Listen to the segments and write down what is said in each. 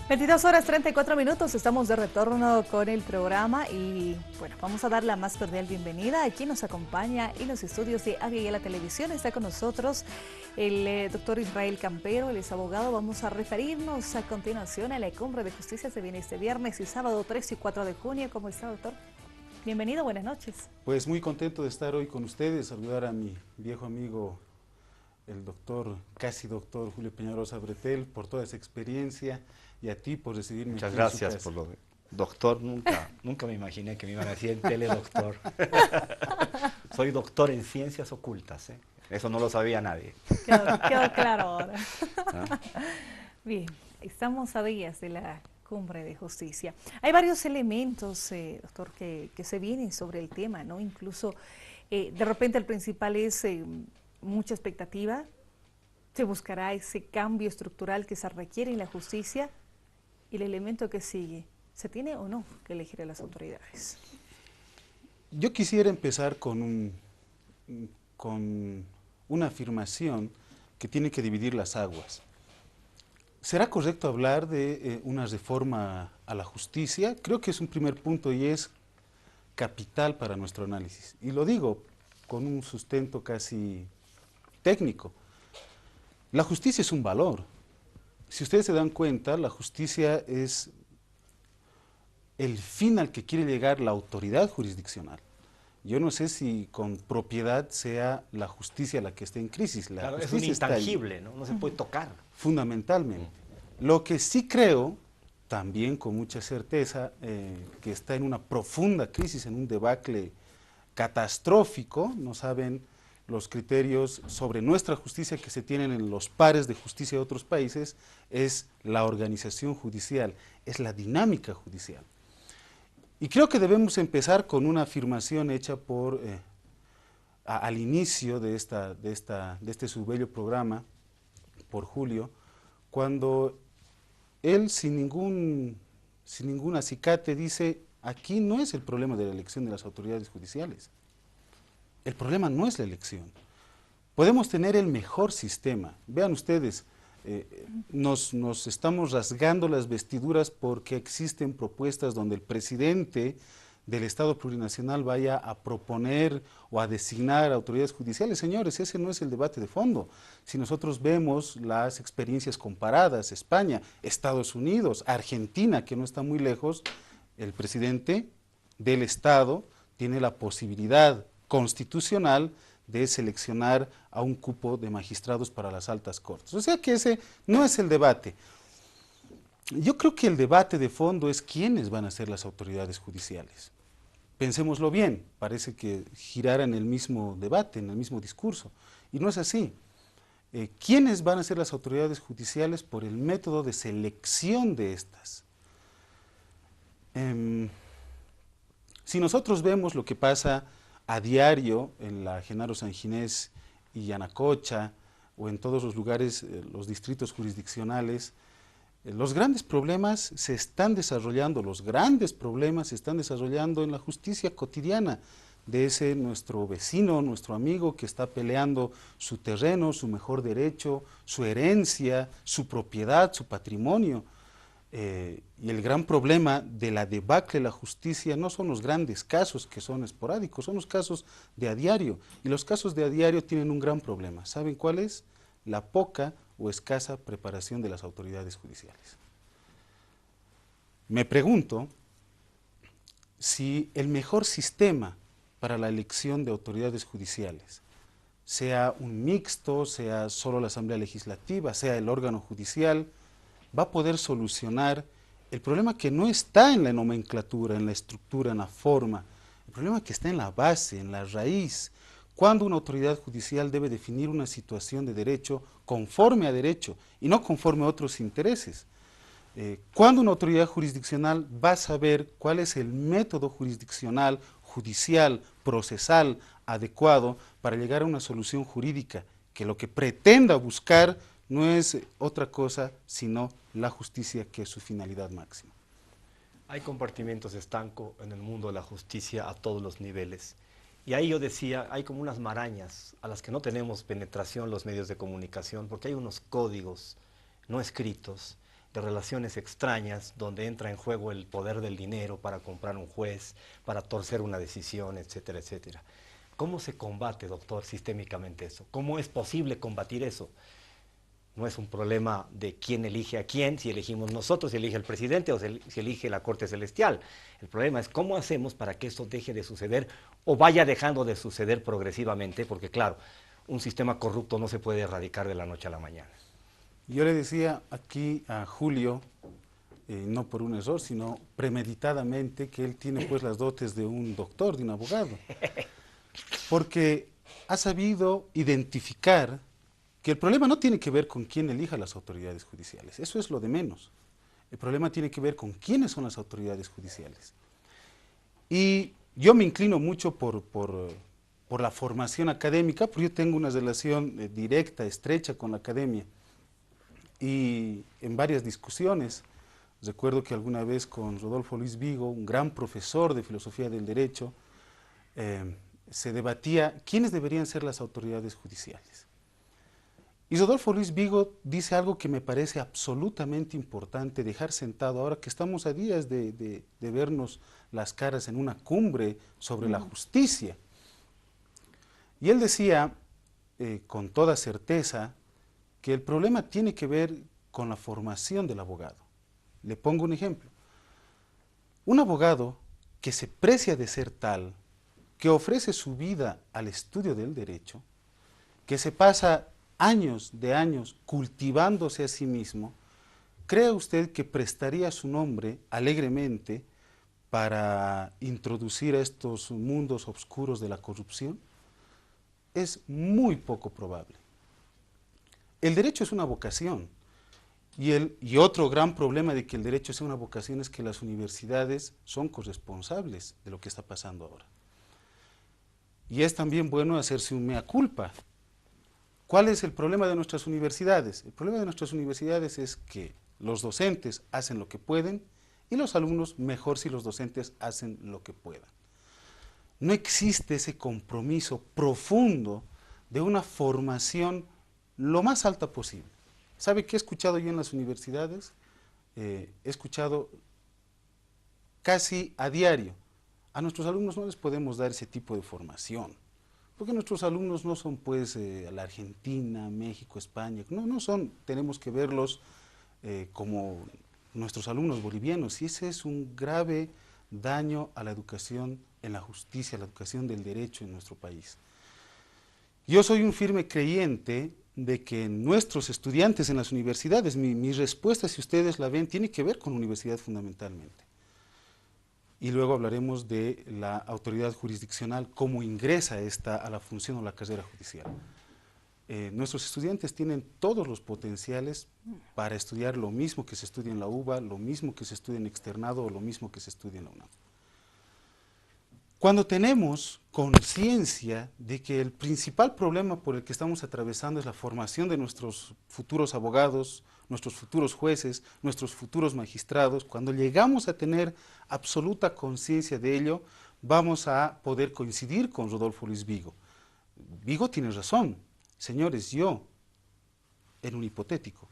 22 horas 34 minutos, estamos de retorno con el programa y bueno, vamos a dar la más cordial bienvenida a quien nos acompaña en los estudios de Avia y la Televisión. Está con nosotros el doctor Israel Campero, él es abogado. Vamos a referirnos a continuación a la Cumbre de Justicia que viene este viernes y sábado 3 y 4 de junio. ¿Cómo está, doctor? Bienvenido, buenas noches. Pues muy contento de estar hoy con ustedes, saludar a mi viejo amigo, el doctor, casi doctor Julio Peñalosa Bretel, por toda esa experiencia, y a ti por recibirme. Muchas gracias por lo de doctor. Nunca me imaginé que me iban a decir en teledoctor. Soy doctor en ciencias ocultas, ¿eh? Eso no lo sabía nadie. Quedó claro ahora. ¿Ah? Bien, estamos a días de la Cumbre de Justicia. Hay varios elementos, doctor, que se vienen sobre el tema, ¿no? Incluso, de repente el principal es mucha expectativa. Se buscará ese cambio estructural que se requiere en la justicia. Y el elemento que sigue, ¿se tiene o no que elegir a las autoridades? Yo quisiera empezar con una afirmación que tiene que dividir las aguas. ¿Será correcto hablar de una reforma a la justicia? Creo que es un primer punto y es capital para nuestro análisis. Y lo digo con un sustento casi técnico. La justicia es un valor. Si ustedes se dan cuenta, la justicia es el fin al que quiere llegar la autoridad jurisdiccional. Yo no sé si con propiedad sea la justicia la que esté en crisis. La Claro, es un justicia está ahí, intangible, ¿no? No se puede tocar. fundamentalmente. Lo que sí creo, también con mucha certeza, que está en una profunda crisis, en un debacle catastrófico. No saben los criterios sobre nuestra justicia que se tienen en los pares de justicia de otros países, es la organización judicial, es la dinámica judicial. Y creo que debemos empezar con una afirmación hecha al inicio de este su bello programa, por Julio, cuando él sin ningún acicate dice: aquí no es el problema de la elección de las autoridades judiciales. El problema no es la elección. Podemos tener el mejor sistema. Vean ustedes, nos estamos rasgando las vestiduras porque existen propuestas donde el presidente del Estado plurinacional vaya a proponer o a designar autoridades judiciales. Señores, ese no es el debate de fondo. Si nosotros vemos las experiencias comparadas, España, Estados Unidos, Argentina, que no está muy lejos, el presidente del Estado tiene la posibilidad constitucional de seleccionar a un cupo de magistrados para las altas cortes. O sea que ese no es el debate. Yo creo que el debate de fondo es quiénes van a ser las autoridades judiciales. Pensémoslo bien, parece que girara en el mismo debate, en el mismo discurso, y no es así. ¿Quiénes van a ser las autoridades judiciales por el método de selección de estas? Si nosotros vemos lo que pasa a diario en la Genaro San Ginés y Yanacocha, o en todos los lugares, los distritos jurisdiccionales, los grandes problemas se están desarrollando, en la justicia cotidiana de ese nuestro vecino, nuestro amigo que está peleando su terreno, su mejor derecho, su herencia, su propiedad, su patrimonio. Y el gran problema de la debacle de la justicia no son los grandes casos que son esporádicos, son los casos de a diario. Y los casos de a diario tienen un gran problema. ¿Saben cuál es? La poca o escasa preparación de las autoridades judiciales. Me pregunto si el mejor sistema para la elección de autoridades judiciales, sea un mixto, sea solo la Asamblea Legislativa, sea el órgano judicial, va a poder solucionar el problema que no está en la nomenclatura, en la estructura, en la forma, el problema que está en la base, en la raíz. Cuando una autoridad judicial debe definir una situación de derecho conforme a derecho y no conforme a otros intereses. Cuando una autoridad jurisdiccional va a saber cuál es el método jurisdiccional, judicial, procesal adecuado para llegar a una solución jurídica que lo que pretenda buscar no es otra cosa sino la justicia, que es su finalidad máxima. Hay compartimentos estancos en el mundo de la justicia a todos los niveles. Y ahí yo decía, hay como unas marañas a las que no tenemos penetración los medios de comunicación, porque hay unos códigos no escritos de relaciones extrañas, donde entra en juego el poder del dinero para comprar un juez, para torcer una decisión, etcétera, etcétera. ¿Cómo se combate, doctor, sistémicamente eso? ¿Cómo es posible combatir eso? No es un problema de quién elige a quién, si elegimos nosotros, si elige el presidente o si elige la Corte Celestial. El problema es cómo hacemos para que esto deje de suceder o vaya dejando de suceder progresivamente, porque claro, un sistema corrupto no se puede erradicar de la noche a la mañana. Yo le decía aquí a Julio, no por un error, sino premeditadamente, que él tiene pues las dotes de un doctor, de un abogado, porque ha sabido identificar que el problema no tiene que ver con quién elija las autoridades judiciales, eso es lo de menos. El problema tiene que ver con quiénes son las autoridades judiciales. Y yo me inclino mucho por la formación académica, porque yo tengo una relación directa, estrecha con la academia. Y en varias discusiones, recuerdo que alguna vez con Rodolfo Luis Vigo, un gran profesor de filosofía del derecho, se debatía quiénes deberían ser las autoridades judiciales. Y Rodolfo Luis Vigo dice algo que me parece absolutamente importante dejar sentado ahora que estamos a días de vernos las caras en una cumbre sobre la justicia. Y él decía con toda certeza que el problema tiene que ver con la formación del abogado. Le pongo un ejemplo. Un abogado que se precia de ser tal, que ofrece su vida al estudio del derecho, que se pasa años de años cultivándose a sí mismo, ¿cree usted que prestaría su nombre alegremente para introducir a estos mundos oscuros de la corrupción? Es muy poco probable. El derecho es una vocación y otro gran problema de que el derecho sea una vocación es que las universidades son corresponsables de lo que está pasando ahora. Y es también bueno hacerse un mea culpa. ¿Cuál es el problema de nuestras universidades? El problema de nuestras universidades es que los docentes hacen lo que pueden y los alumnos mejor si los docentes hacen lo que puedan. No existe ese compromiso profundo de una formación lo más alta posible. ¿Sabe qué he escuchado yo en las universidades? He escuchado casi a diario. A nuestros alumnos no les podemos dar ese tipo de formación. Porque nuestros alumnos no son pues la Argentina, México, España, no son, tenemos que verlos como nuestros alumnos bolivianos y ese es un grave daño a la educación en la justicia, a la educación del derecho en nuestro país. Yo soy un firme creyente de que nuestros estudiantes en las universidades, mi respuesta si ustedes la ven, tiene que ver con la universidad fundamentalmente. Y luego hablaremos de la autoridad jurisdiccional, cómo ingresa esta a la función o la carrera judicial. Nuestros estudiantes tienen todos los potenciales para estudiar lo mismo que se estudia en la UBA, lo mismo que se estudia en externado o lo mismo que se estudia en la UNAM. Cuando tenemos conciencia de que el principal problema por el que estamos atravesando es la formación de nuestros futuros abogados, nuestros futuros jueces, nuestros futuros magistrados, cuando llegamos a tener absoluta conciencia de ello, vamos a poder coincidir con Rodolfo Luis Vigo. Vigo tiene razón. Señores, yo, en un hipotético,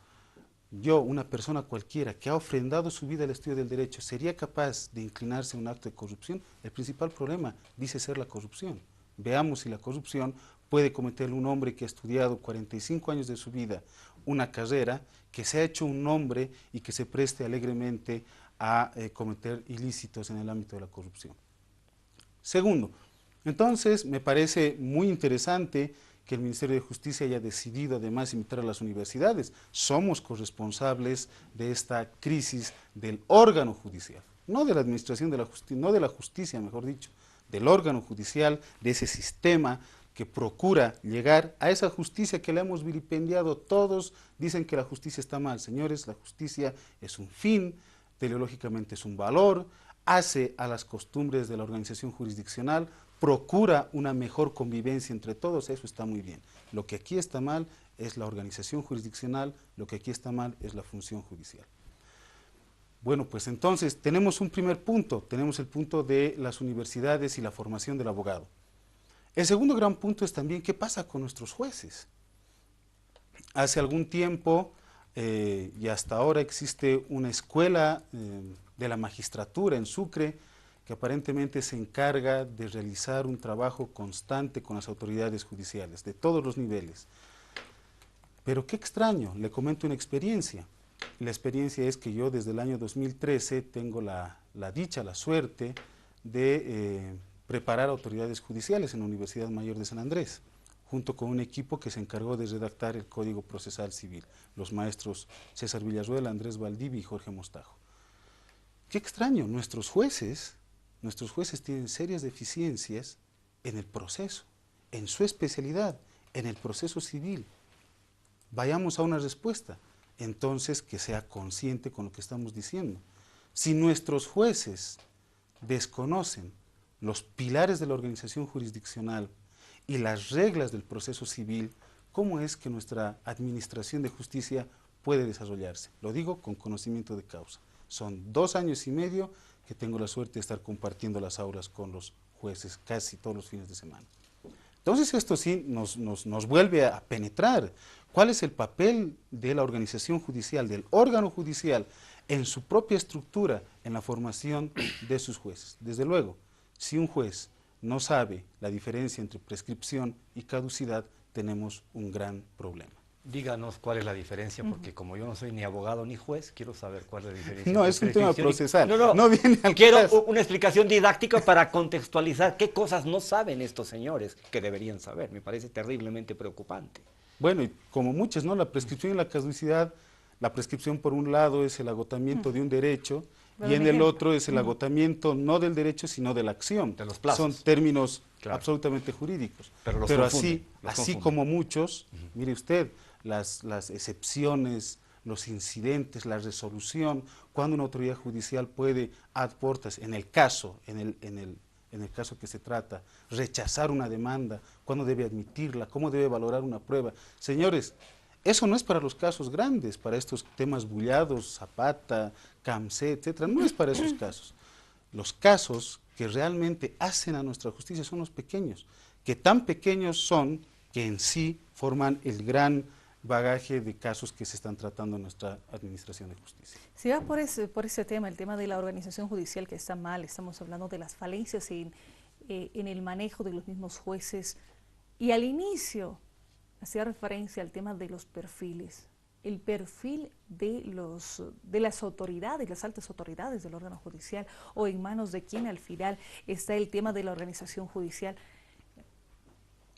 yo, una persona cualquiera que ha ofrendado su vida al estudio del derecho, ¿sería capaz de inclinarse a un acto de corrupción? El principal problema dice ser la corrupción. Veamos si la corrupción puede cometer un hombre que ha estudiado 45 años de su vida una carrera, que se ha hecho un nombre y que se preste alegremente a cometer ilícitos en el ámbito de la corrupción. Segundo, entonces me parece muy interesante que el Ministerio de Justicia haya decidido además invitar a las universidades. Somos corresponsables de esta crisis del órgano judicial, no de la administración de la justicia, no de la justicia, mejor dicho, del órgano judicial, de ese sistema que procura llegar a esa justicia que le hemos vilipendiado. Todos dicen que la justicia está mal. Señores, la justicia es un fin, teleológicamente es un valor, hace a las costumbres de la organización jurisdiccional, procura una mejor convivencia entre todos, eso está muy bien. Lo que aquí está mal es la organización jurisdiccional, lo que aquí está mal es la función judicial. Bueno, pues entonces tenemos un primer punto, tenemos el punto de las universidades y la formación del abogado. El segundo gran punto es también qué pasa con nuestros jueces. Hace algún tiempo y hasta ahora existe una escuela de la magistratura en Sucre que aparentemente se encarga de realizar un trabajo constante con las autoridades judiciales, de todos los niveles. Pero qué extraño, le comento una experiencia. La experiencia es que yo desde el año 2013 tengo la dicha, la suerte de preparar autoridades judiciales en la Universidad Mayor de San Andrés, junto con un equipo que se encargó de redactar el Código Procesal Civil, los maestros César Villarruel, Andrés Valdivia y Jorge Mostajo. Qué extraño, nuestros jueces tienen serias deficiencias en el proceso, en su especialidad, en el proceso civil. Vayamos a una respuesta, entonces que sea consciente con lo que estamos diciendo. Si nuestros jueces desconocen los pilares de la organización jurisdiccional y las reglas del proceso civil, ¿cómo es que nuestra administración de justicia puede desarrollarse? Lo digo con conocimiento de causa. Son 2 años y medio que tengo la suerte de estar compartiendo las aulas con los jueces casi todos los fines de semana. Entonces esto sí nos vuelve a penetrar. ¿Cuál es el papel de la organización judicial, del órgano judicial, en su propia estructura, en la formación de sus jueces? Desde luego, si un juez no sabe la diferencia entre prescripción y caducidad, tenemos un gran problema. Díganos cuál es la diferencia, porque como yo no soy ni abogado ni juez, quiero saber cuál es la diferencia. No, es un tema procesal. No viene al quiero caso. una explicación didáctica para contextualizar qué cosas no saben estos señores que deberían saber. Me parece terriblemente preocupante. Bueno, y como muchas, ¿no? La prescripción y la caducidad, la prescripción por un lado es el agotamiento de un derecho y en el otro es el agotamiento no del derecho, sino de la acción. De los plazos. Son términos Claro. absolutamente jurídicos. Pero así como muchos, mire usted, las excepciones, los incidentes, la resolución, cuando una autoridad judicial puede ad portas, en el caso que se trata, rechazar una demanda, cuándo debe admitirla, cómo debe valorar una prueba. Señores, eso no es para los casos grandes, para estos temas bullados, Zapata, Camsé, etcétera, no es para esos casos. Los casos que realmente hacen a nuestra justicia son los pequeños, que tan pequeños son que en sí forman el gran bagaje de casos que se están tratando en nuestra administración de justicia. Si va por ese tema, el tema de la organización judicial que está mal, estamos hablando de las falencias en el manejo de los mismos jueces, y al inicio hacía referencia al tema de los perfiles, el perfil de las autoridades, las altas autoridades del órgano judicial, o en manos de quién al final está el tema de la organización judicial.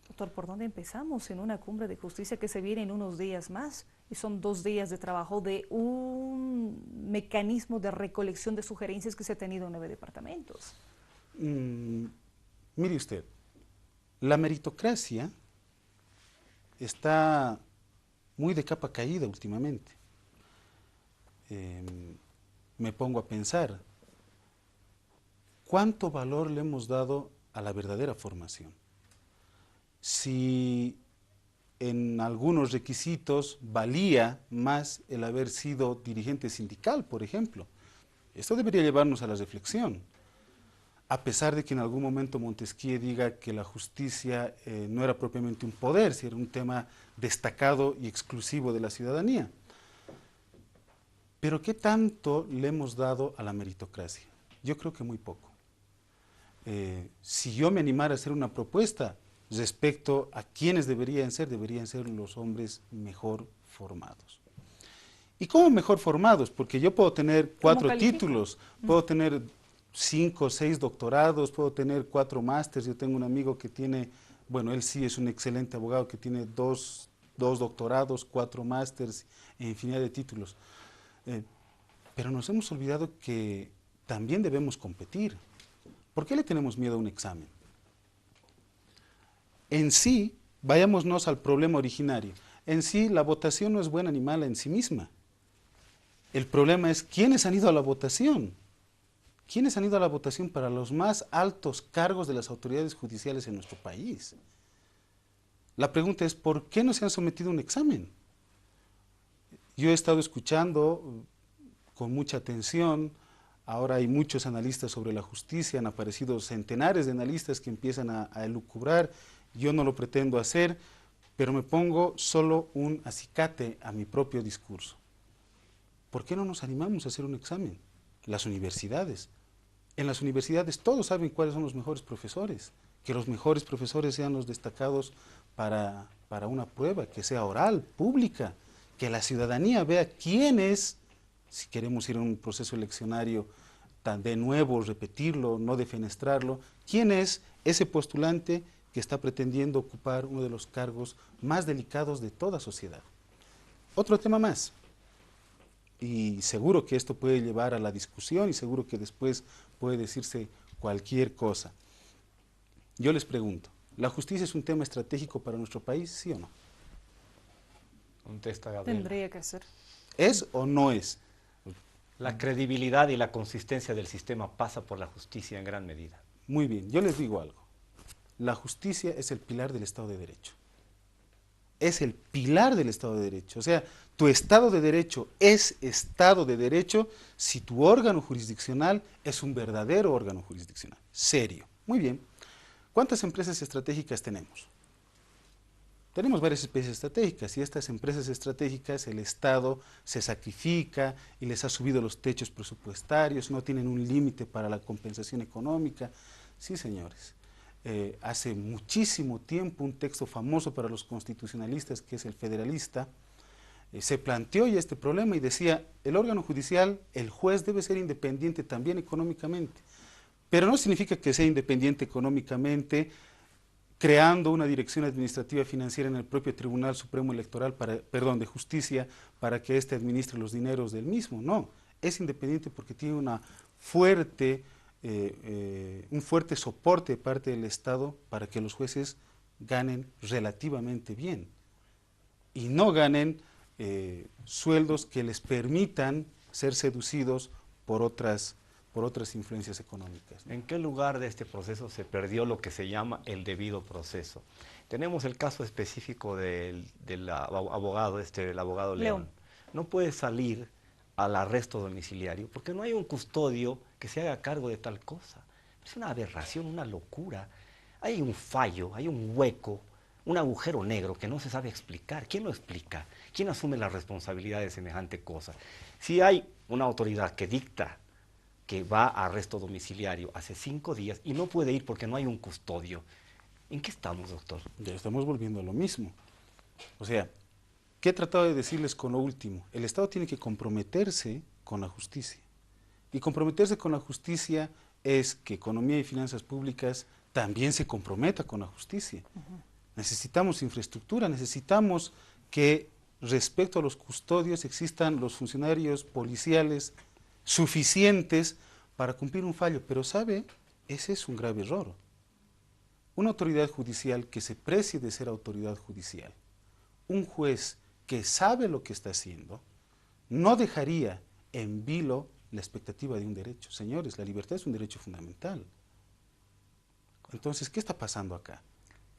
Doctor, ¿por dónde empezamos en una cumbre de justicia que se viene en unos días más? Y son 2 días de trabajo de un mecanismo de recolección de sugerencias que se ha tenido en 9 departamentos. Mire usted, la meritocracia está muy de capa caída últimamente. Me pongo a pensar, ¿cuánto valor le hemos dado a la verdadera formación? Si en algunos requisitos valía más el haber sido dirigente sindical, por ejemplo. Esto debería llevarnos a la reflexión. A pesar de que en algún momento Montesquieu diga que la justicia no era propiamente un poder, sino era un tema destacado y exclusivo de la ciudadanía. Pero ¿qué tanto le hemos dado a la meritocracia? Yo creo que muy poco. Si yo me animara a hacer una propuesta respecto a quiénes deberían ser los hombres mejor formados. ¿Y cómo mejor formados? Porque yo puedo tener 4 títulos, puedo tener 5 o 6 doctorados, puedo tener 4 másters. Yo tengo un amigo que tiene, bueno, él sí es un excelente abogado que tiene 2 doctorados, 4 másters e infinidad de títulos. Pero nos hemos olvidado que también debemos competir. ¿Por qué le tenemos miedo a un examen? En sí, vayámonos al problema originario. En sí, la votación no es buena ni mala en sí misma. El problema es quiénes han ido a la votación. ¿Quiénes han ido a la votación para los más altos cargos de las autoridades judiciales en nuestro país? La pregunta es, ¿por qué no se han sometido a un examen? Yo he estado escuchando con mucha atención, ahora hay muchos analistas sobre la justicia, han aparecido centenares de analistas que empiezan a elucubrar. Yo no lo pretendo hacer, pero me pongo solo un acicate a mi propio discurso. ¿por qué no nos animamos a hacer un examen? Las universidades. En las universidades todos saben cuáles son los mejores profesores, que los mejores profesores sean los destacados para una prueba, que sea oral, pública, que la ciudadanía vea quién es, si queremos ir a un proceso eleccionario de nuevo, repetirlo, no defenestrarlo, quién es ese postulante que está pretendiendo ocupar uno de los cargos más delicados de toda sociedad. Otro tema más, y seguro que esto puede llevar a la discusión y seguro que después puede decirse cualquier cosa. Yo les pregunto, ¿la justicia es un tema estratégico para nuestro país, sí o no? Contesta Gabriela. Tendría que ser. ¿Es o no es? La credibilidad y la consistencia del sistema pasa por la justicia en gran medida. Muy bien, yo les digo algo. La justicia es el pilar del Estado de Derecho. Es el pilar del Estado de Derecho. O sea, tu Estado de Derecho es Estado de Derecho si tu órgano jurisdiccional es un verdadero órgano jurisdiccional, serio. Muy bien. ¿Cuántas empresas estratégicas tenemos? Tenemos varias especies estratégicas y estas empresas estratégicas el Estado se sacrifica y les ha subido los techos presupuestarios, no tienen un límite para la compensación económica. Sí, señores. Hace muchísimo tiempo un texto famoso para los constitucionalistas, que es el Federalista, se planteó ya este problema y decía, el órgano judicial, el juez debe ser independiente también económicamente, pero no significa que sea independiente económicamente creando una dirección administrativa financiera en el propio Tribunal Supremo Electoral, de Justicia, para que éste administre los dineros del mismo, no, es independiente porque tiene un fuerte soporte de parte del Estado para que los jueces ganen relativamente bien y no ganen sueldos que les permitan ser seducidos por otras influencias económicas, ¿no? ¿En qué lugar de este proceso se perdió lo que se llama el debido proceso? Tenemos el caso específico del abogado, el abogado León. No puede salir al arresto domiciliario porque no hay un custodio que se haga cargo de tal cosa. Es una aberración, una locura. Hay un fallo, hay un hueco, un agujero negro que no se sabe explicar. ¿Quién lo explica? ¿Quién asume la responsabilidad de semejante cosa? Si hay una autoridad que dicta que va a arresto domiciliario hace 5 días y no puede ir porque no hay un custodio, ¿en qué estamos, doctor? Ya estamos volviendo a lo mismo. O sea, ¿qué he tratado de decirles con lo último? El Estado tiene que comprometerse con la justicia. Y comprometerse con la justicia es que Economía y Finanzas Públicas también se comprometa con la justicia. Necesitamos infraestructura, necesitamos que respecto a los custodios existan los funcionarios policiales suficientes para cumplir un fallo. Pero ¿sabe? Ese es un grave error. Una autoridad judicial que se precie de ser autoridad judicial, un juez que sabe lo que está haciendo, no dejaría en vilo la expectativa de un derecho. Señores, la libertad es un derecho fundamental. Entonces, ¿qué está pasando acá?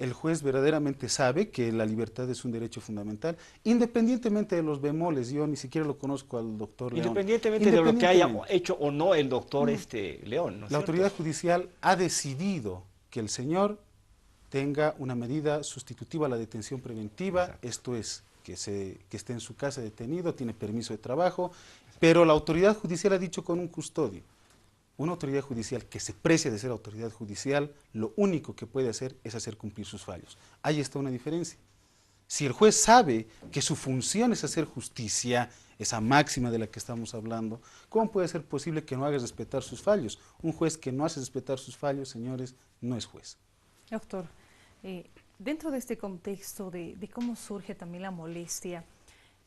El juez verdaderamente sabe que la libertad es un derecho fundamental, independientemente de los bemoles. Yo ni siquiera lo conozco al doctor León. Independientemente de lo que haya hecho o no el doctor León, ¿no es La cierto? autoridad judicial ha decidido que el señor tenga una medida sustitutiva a la detención preventiva. Exacto. Esto es, que esté en su casa detenido, tiene permiso de trabajo, pero la autoridad judicial ha dicho con un custodio. Una autoridad judicial que se precia de ser autoridad judicial, lo único que puede hacer es hacer cumplir sus fallos. Ahí está una diferencia. Si el juez sabe que su función es hacer justicia, esa máxima de la que estamos hablando, ¿cómo puede ser posible que no haga respetar sus fallos? Un juez que no hace respetar sus fallos, señores, no es juez. Doctor, dentro de este contexto de cómo surge también la molestia,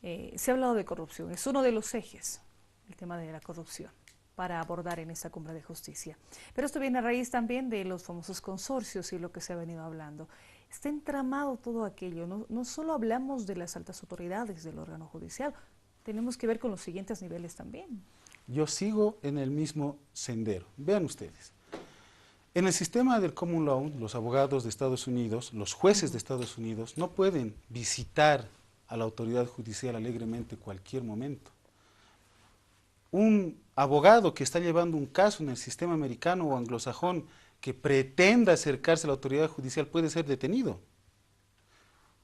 se ha hablado de corrupción, es uno de los ejes, el tema de la corrupción, para abordar en esta cumbre de justicia. Pero esto viene a raíz también de los famosos consorcios y lo que se ha venido hablando. Está entramado todo aquello, no solo hablamos de las altas autoridades del órgano judicial, tenemos que ver con los siguientes niveles también. Yo sigo en el mismo sendero. Vean ustedes, en el sistema del common law, los abogados de Estados Unidos, los jueces de Estados Unidos, no pueden visitar a la autoridad judicial alegremente cualquier momento. Un abogado que está llevando un caso en el sistema americano o anglosajón que pretenda acercarse a la autoridad judicial puede ser detenido.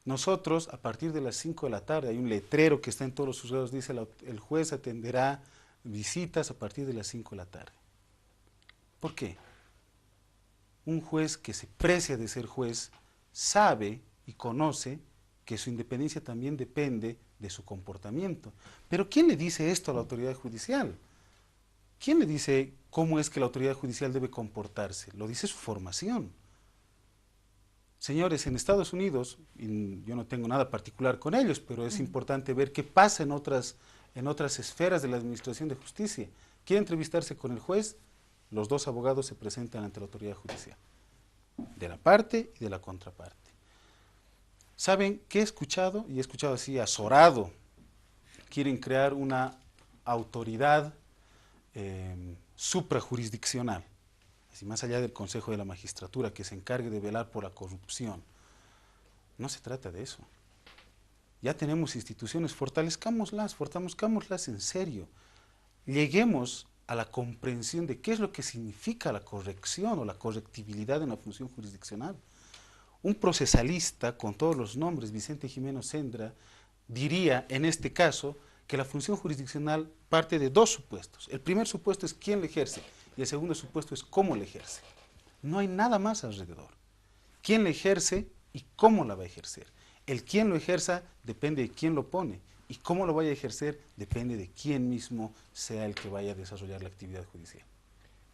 Nosotros, a partir de las 5 de la tarde, hay un letrero que está en todos los juzgados, dice el juez atenderá visitas a partir de las 5 de la tarde. ¿Por qué? Un juez que se precia de ser juez sabe y conoce que su independencia también depende de su comportamiento. Pero ¿quién le dice esto a la autoridad judicial? ¿Quién le dice cómo es que la autoridad judicial debe comportarse? Lo dice su formación. Señores, en Estados Unidos, y yo no tengo nada particular con ellos, pero es importante ver qué pasa en otras esferas de la administración de justicia. ¿Quiere entrevistarse con el juez? Los dos abogados se presentan ante la autoridad judicial, de la parte y de la contraparte. ¿Saben qué he escuchado? Y he escuchado así azorado. Quieren crear una autoridad suprajurisdiccional, así más allá del Consejo de la Magistratura, que se encargue de velar por la corrupción. No se trata de eso. Ya tenemos instituciones, fortalezcámoslas en serio. Lleguemos a la comprensión de qué es lo que significa la corrección o la correctibilidad en la función jurisdiccional. Un procesalista, con todos los nombres, Vicente Jimeno Sendra, diría en este caso que la función jurisdiccional parte de dos supuestos. El primer supuesto es quién la ejerce y el segundo supuesto es cómo la ejerce. No hay nada más alrededor. Quién la ejerce y cómo la va a ejercer. El quién lo ejerza depende de quién lo pone y cómo lo vaya a ejercer depende de quién mismo sea el que vaya a desarrollar la actividad judicial.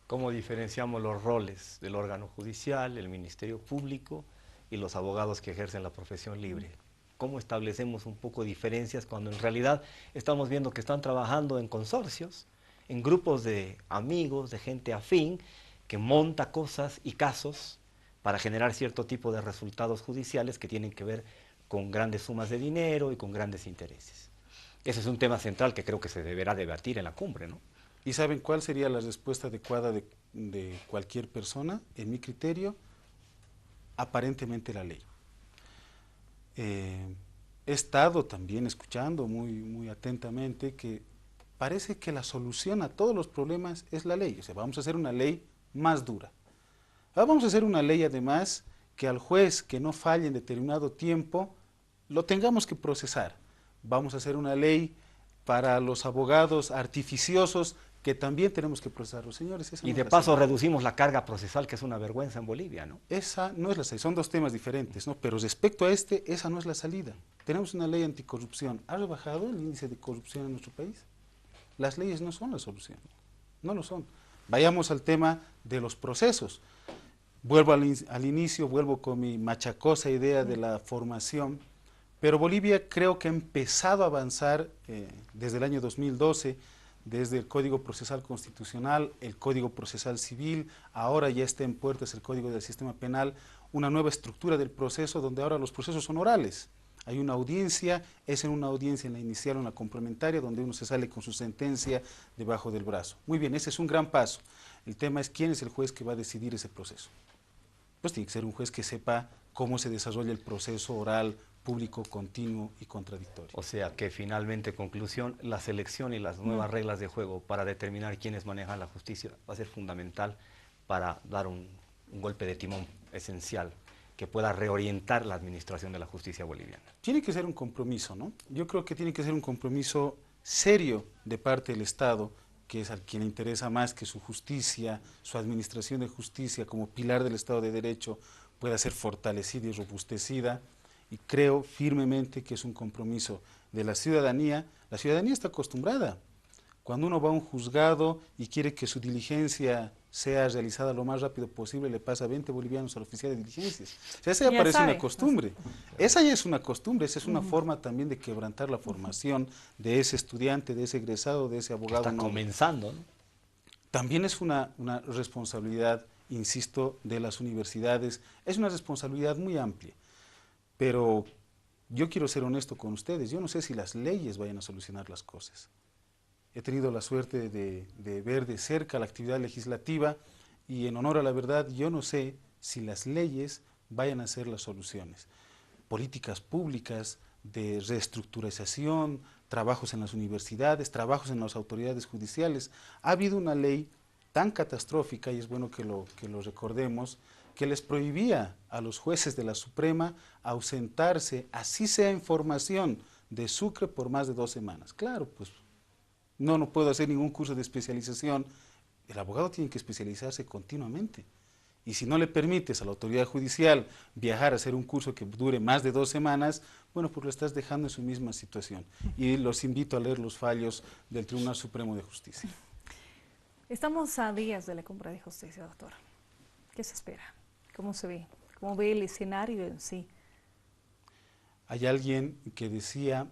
¿Cómo diferenciamos los roles del órgano judicial, el Ministerio Público y los abogados que ejercen la profesión libre? ¿Cómo establecemos un poco diferencias cuando en realidad estamos viendo que están trabajando en consorcios, en grupos de amigos, de gente afín, que monta cosas y casos para generar cierto tipo de resultados judiciales que tienen que ver con grandes sumas de dinero y con grandes intereses? Ese es un tema central que creo que se deberá debatir en la cumbre, ¿no? ¿Y saben cuál sería la respuesta adecuada de cualquier persona? En mi criterio, aparentemente la ley. He estado también escuchando muy atentamente que parece que la solución a todos los problemas es la ley. O sea, vamos a hacer una ley más dura. Vamos a hacer una ley además que al juez que no falle en determinado tiempo lo tengamos que procesar. Vamos a hacer una ley para los abogados artificiosos que también tenemos que procesarlos. Señores, esa y no de es la paso salida. reducimos la carga procesal, que es una vergüenza en Bolivia, ¿no? Esa no es la salida, son dos temas diferentes, ¿no? Pero respecto a esa no es la salida. Tenemos una ley anticorrupción. ¿Ha rebajado el índice de corrupción en nuestro país? Las leyes no son la solución, no lo son. Vayamos al tema de los procesos. Vuelvo al inicio, vuelvo con mi machacosa idea de la formación, pero Bolivia creo que ha empezado a avanzar desde el año 2012, desde el Código Procesal Constitucional, el Código Procesal Civil, ahora ya está en puertas el Código del Sistema Penal, una nueva estructura del proceso donde ahora los procesos son orales. Hay una audiencia, es en una audiencia en la inicial o en la complementaria, donde uno se sale con su sentencia debajo del brazo. Muy bien, ese es un gran paso. El tema es quién es el juez que va a decidir ese proceso. Pues tiene que ser un juez que sepa cómo se desarrolla el proceso oral, público, continuo y contradictorio. O sea que finalmente, conclusión, la selección y las nuevas reglas de juego para determinar quiénes manejan la justicia va a ser fundamental para dar un golpe de timón esencial que pueda reorientar la administración de la justicia boliviana. Tiene que ser un compromiso, ¿no? Yo creo que tiene que ser un compromiso serio de parte del Estado, que es al quien le interesa más que su justicia, su administración de justicia como pilar del Estado de Derecho pueda ser fortalecida y robustecida, y creo firmemente que es un compromiso de la ciudadanía. La ciudadanía está acostumbrada. Cuando uno va a un juzgado y quiere que su diligencia sea realizada lo más rápido posible, le pasa 20 bolivianos al oficial de diligencias. O sea, esa ya parece una costumbre. Esa ya es una costumbre, esa es una forma también de quebrantar la formación de ese estudiante, de ese egresado, de ese abogado. Que está comenzando, ¿no? También es una responsabilidad, insisto, de las universidades. Es una responsabilidad muy amplia. Pero yo quiero ser honesto con ustedes, yo no sé si las leyes vayan a solucionar las cosas. He tenido la suerte de ver de cerca la actividad legislativa y en honor a la verdad yo no sé si las leyes vayan a ser las soluciones. Políticas públicas de reestructuración, trabajos en las universidades, trabajos en las autoridades judiciales. Ha habido una ley tan catastrófica, y es bueno que lo recordemos, que les prohibía a los jueces de la Suprema ausentarse, así sea en formación de Sucre, por más de 2 semanas. Claro, pues no puedo hacer ningún curso de especialización. El abogado tiene que especializarse continuamente. Y si no le permites a la autoridad judicial viajar a hacer un curso que dure más de 2 semanas, bueno, pues lo estás dejando en su misma situación. Y los invito a leer los fallos del Tribunal Supremo de Justicia. Estamos a días de la cumbre de justicia, doctor. ¿Qué se espera? ¿Cómo se ve? ¿Cómo ve el escenario en sí? Hay alguien que decía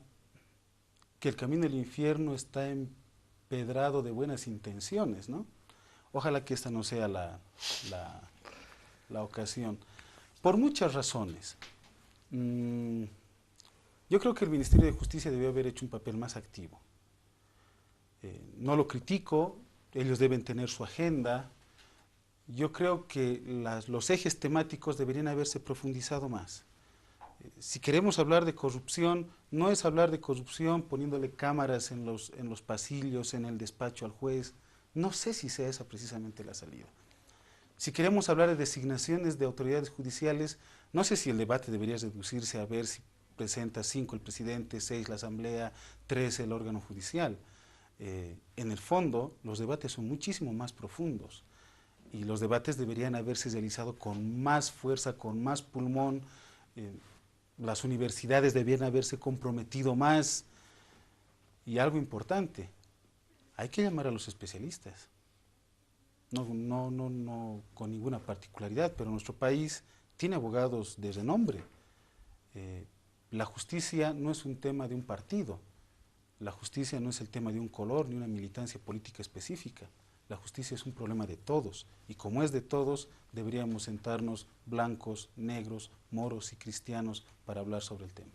que el camino del infierno está empedrado de buenas intenciones, ¿no? Ojalá que esta no sea la ocasión. Por muchas razones. Yo creo que el Ministerio de Justicia debió haber hecho un papel más activo. No lo critico, ellos deben tener su agenda. Yo creo que los ejes temáticos deberían haberse profundizado más. Si queremos hablar de corrupción, no es hablar de corrupción poniéndole cámaras en los pasillos, en el despacho al juez. No sé si sea esa precisamente la salida. Si queremos hablar de designaciones de autoridades judiciales, no sé si el debate debería reducirse a ver si presenta 5 el presidente, 6 la asamblea, 3 el órgano judicial. En el fondo, los debates son muchísimo más profundos y los debates deberían haberse realizado con más fuerza, con más pulmón. Las universidades debían haberse comprometido más. Y algo importante, hay que llamar a los especialistas. No con ninguna particularidad, pero nuestro país tiene abogados de renombre. La justicia no es un tema de un partido, la justicia no es el tema de un color ni una militancia política específica. La justicia es un problema de todos, y como es de todos, deberíamos sentarnos blancos, negros, moros y cristianos para hablar sobre el tema.